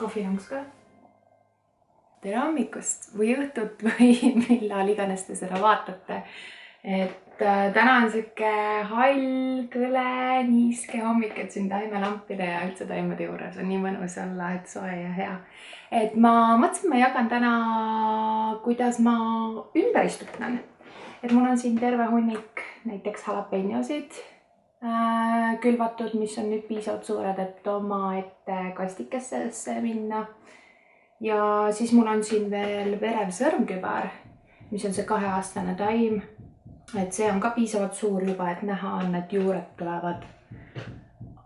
kohvilõngs ka. Tere hommikust või õhtut või millal iganes te seda vaatate. Täna on siuke hall, kõle, niiske hommik, et siin taimelampide ja üldse taimede juures on nii mõnus olla, et soe ja hea. Ma mõtlesin, ma jagan täna, kuidas ma ümber istutan. Mul on siin terve hunnik näiteks jalapeñosid külvatud, mis on nüüd piisavalt suured, et oma ette kastikesse minna. Ja siis mul on siin veel verev sõrmkübar, mis on see 2-aastane taim. Et see on ka piisavalt suur juba, et näha on, et juured tulevad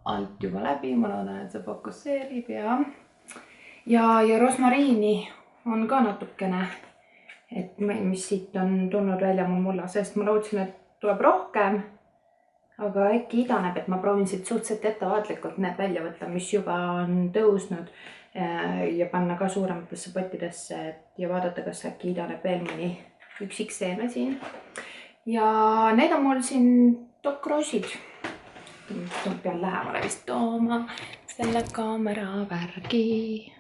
alt juba läbi. Ma loodan, et see fokusseerib ja rosmariini on ka natukene, et mis siit on tulnud välja mul mulla, sest ma lootsin, et tuleb rohkem. Aga äkki idaneb, et ma proovin siit suhteliselt ettevaatlikult need välja võtta, mis juba on tõusnud ja panna ka suurematesse pottidesse ja vaadata, kas äkki idaneb veel mõni üksik seeme siin. Ja need on mul siin dokrosid. Pean lähemale vist tooma selle kaamera värgi.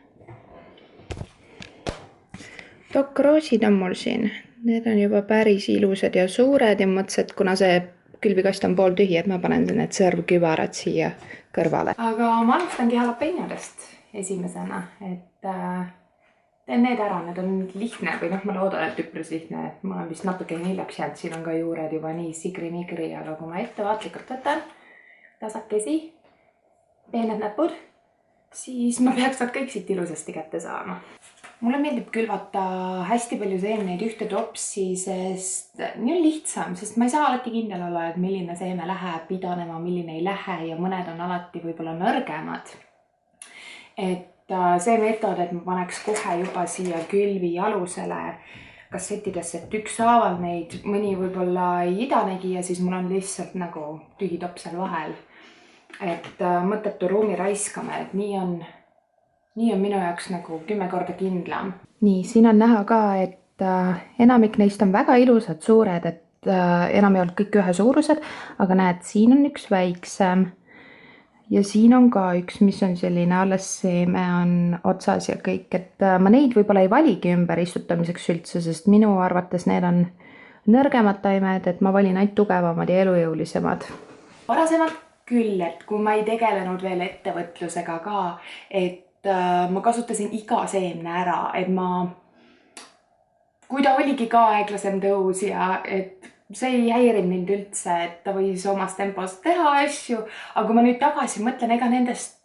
Dokrosid on mul siin. Need on juba päris ilusad ja suured ja mõtlesin, et kuna see külvikast on pool tühi, et ma panen need sõrmkübarad siia kõrvale. Aga ma alustangi jalapeñodest esimesena, et teen need ära, need on lihtne või ma loodan, et üpris lihtne, et ma olen vist natuke hiljaks jäänud, siin on ka juured juba nii sigri-migri, aga kui ma ettevaatlikult võtan tasakesi, peened näpud, siis ma peaks nad kõik siit ilusasti kätte saama. Mulle meeldib külvata hästi palju seemneid ühte topsi, sest nii on lihtsam, sest ma ei saa alati kindel olla, et milline seeme läheb idanema, milline ei lähe ja mõned on alati võib-olla nõrgemad. Et see meetod, et ma paneks kohe juba siia külvi alusele kassettidesse, et ükshaaval neid mõni võib-olla ei idanegi ja siis mul on lihtsalt nagu tühi tops seal vahel. Et mõttetu ruumi raiskame, et nii on minu jaoks nagu 10 korda kindlam. Nii, siin on näha ka, et enamik neist on väga ilusad suured, et enam ei olnud kõik ühe suurused, aga näed, siin on üks väiksem ja siin on ka üks, mis on selline alles seeme on otsas ja kõik, et ma neid võib-olla ei valigi ümber istutamiseks üldse, sest minu arvates need on nõrgemad taimed, et ma valin ainult tugevamad ja elujõulisemad. Varasemalt küll, et kui ma ei tegelenud veel ettevõtlusega ka, et ma kasutasin iga seemne ära, et kui ta oligi ka aeglasem tõus ja et see ei häirinud mind üldse, et ta võis omas tempos teha asju, aga kui ma nüüd tagasi mõtlen, ega nendest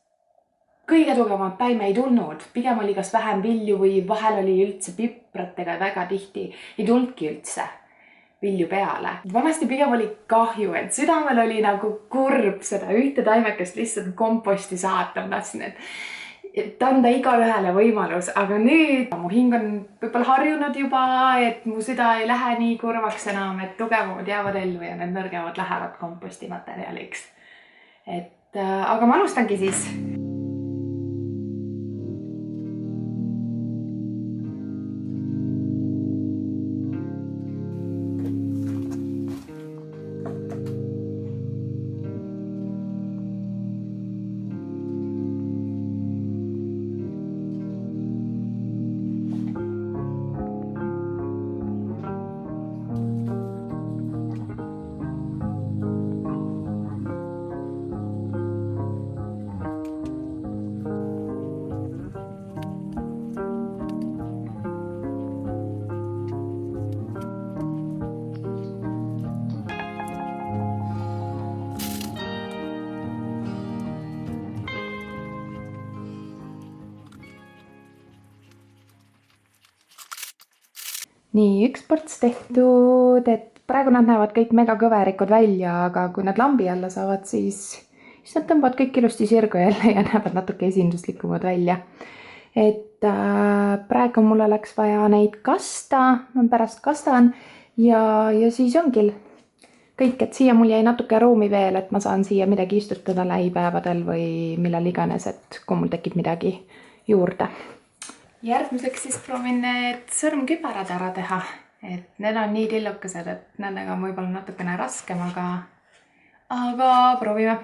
kõige tugevamat taime ei tulnud. Pigem oli kas vähem vilju või vahel oli üldse pipratega väga tihti, ei tulnudki üldse vilju peale. Vanasti pigem oli kahju, et südamel oli nagu kurb seda ühte taimekest lihtsalt komposti saata. Ma tahtsin, et anda igale võimalus, aga nüüd mu hing on võib-olla harjunud juba, et mu süda ei lähe nii kurvaks enam, et tugevamad jäävad ellu ja need nõrgemad lähevad komposti materjaliks. Aga ma alustangi siis. Nii, üks ports tehtud, et praegu nad näevad kõik mega kõverikud välja, aga kui nad lambi alla saavad, siis nad tõmbavad kõik ilusti sirgu jälle ja näevad natuke esinduslikumad välja. Et praegu mulle läks vaja neid kasta, ma pärast kastan ja siis ongi kõik, et siia mul jäi natuke ruumi veel, et ma saan siia midagi istutada lähipäevadel või millal iganes, et kui mul tekib midagi juurde. Järgmiseks siis proovin need sõrmkübarad ära teha, et need on nii tillukesed, et nendega on võib-olla natukene raskem, aga proovime.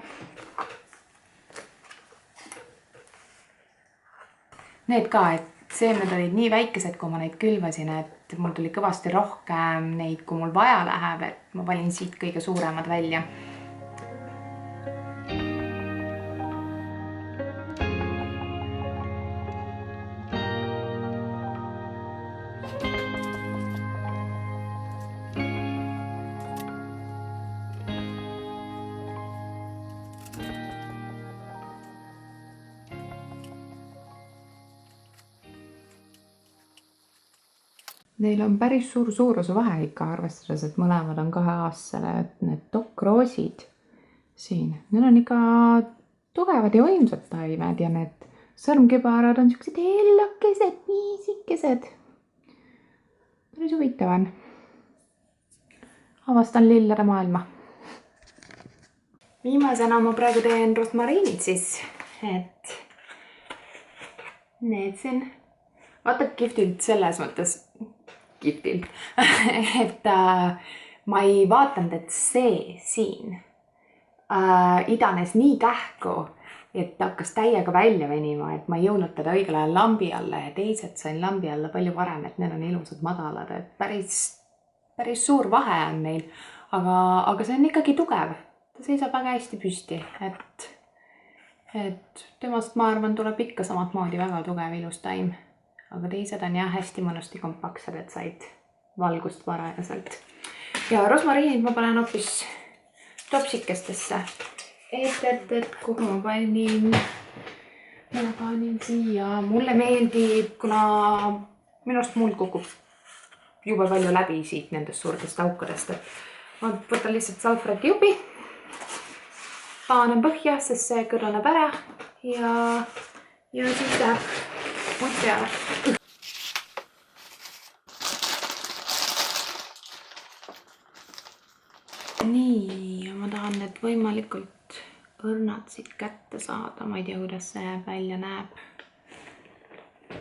Need ka, et seemned olid nii väikesed, kui ma neid külvasin, et mul tuli kõvasti rohkem neid, kui mul vaja läheb, et ma valin siit kõige suuremad välja. Neil on päris suur suuruse vahe ikka arvestades, et mõlemad on 2-aastasele, et need dokkroosid siin, need on ikka tugevad ja võimsad taimed ja need sõrmkübarad on siuksed hellakesed, piisikesed. Päris huvitav on. Avastan lillede maailma. Viimasena ma praegu teen rosmariinid siis, et need siin, vaata kihvtilt selles mõttes, kihvtilt, et ma ei vaatanud, et see siin idanes nii kähku, et hakkas täiega välja venima, et ma ei jõudnud teda õigel ajal lambi alla ja teised sain lambi alla palju varem, et need on ilusad madalad, et päris suur vahe on neil, aga see on ikkagi tugev. Ta seisab väga hästi püsti, et temast ma arvan tuleb ikka samamoodi väga tugev ilus taim. Aga teised on jah hästi mõnusti kompaktsed, et said valgust varajaselt. Ja rosmariinid ma panen hoopis topsikestesse. Et kuhu ma panin siia. Mulle meeldib, kuna minust muld kukub jube palju läbi siit nendest suurtest aukadest. Ma võtan lihtsalt salfrati jupi, paanen põhja, sest see kõrlaneb ära ja siis läheb muid peale. Nii, ma tahan need võimalikult õrnad siit kätte saada. Ma ei tea, kuidas see välja näeb.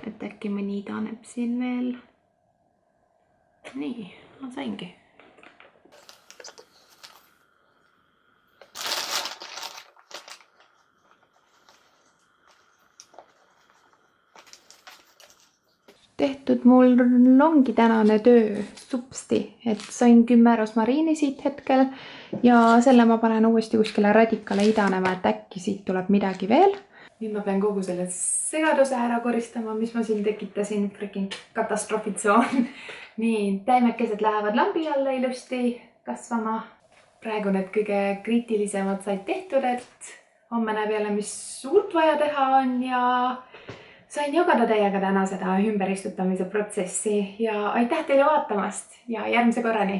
Et äkki mõni idaneb siin veel. Nii, ma saingi. Tehtud mul ongi tänane töö supsti, et sain 10 rosmariini siit hetkel ja selle ma panen uuesti kuskile radikale idanema, et äkki siit tuleb midagi veel. Nüüd ma pean kogu selle segaduse ära koristama, mis ma siin tekitasin, freaking katastroofitsoon. Nii, taimekesed lähevad lambi alla ilusti kasvama. Praegu need kõige kriitilisemad said tehtud, et homme näeb jälle, mis uut vaja teha on ja sain jagada teiega täna seda ümberistutamise protsessi ja aitäh teile vaatamast ja järgmise korrani!